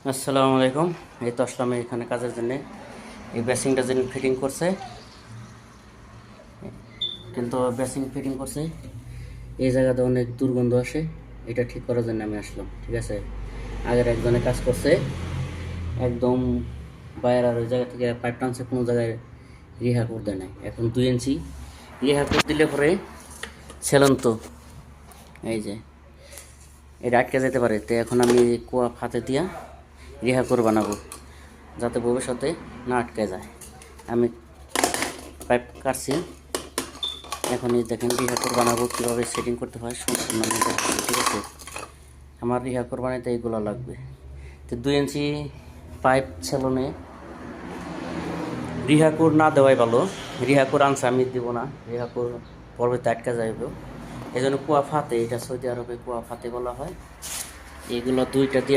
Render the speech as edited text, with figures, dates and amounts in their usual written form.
আসসালামু আলাইকুম। এই তো আসলাম এখানে কাজের জন্য। এই বেসিংটা যিনি ফিটিং করছে, কিন্তু বেসিং ফিটিং করছে এই জায়গাতে অনেক দুর্গন্ধ আসে। এটা ঠিক করার জন্য আমি আসলাম। ঠিক আছে, আগের একজনে কাজ করছে একদম বাইরে, আর ওই জায়গা থেকে পাইপ টানছে, কোনো জায়গায় রিহা করে দেয় নাই। এখন 2 ইঞ্চি রিহা করে দিলে পরে ছিলেন তো এই যে এটা আটকে যেতে পারে। তো এখন আমি কুয়া ফাতে দিয়া রিহা করে বানাবো, যাতে ভবিষ্যতে না আটকে যায়। আমি পাইপ কাটছি, এখন এই দেখেন রিহাকর বানাবো, কীভাবে সেটিং করতে হয় সম্পূর্ণ আমি দেখাচ্ছি। ঠিক আছে, আমার রিহাকর বানাইতে এইগুলো লাগবে। তো 2 ইঞ্চি পাইপ ছেলনে রিহাকুর না দেওয়াই ভালো। রিহাকুর আনছে, আমি দিব না। রিহাকুর পরবর্তী আটকা যাইব, এই জন্য কুয়া ফাতে, এটা সৌদি আরবে কুয়া ফাতে বলা হয়। এইগুলো দুইটা দিয়ে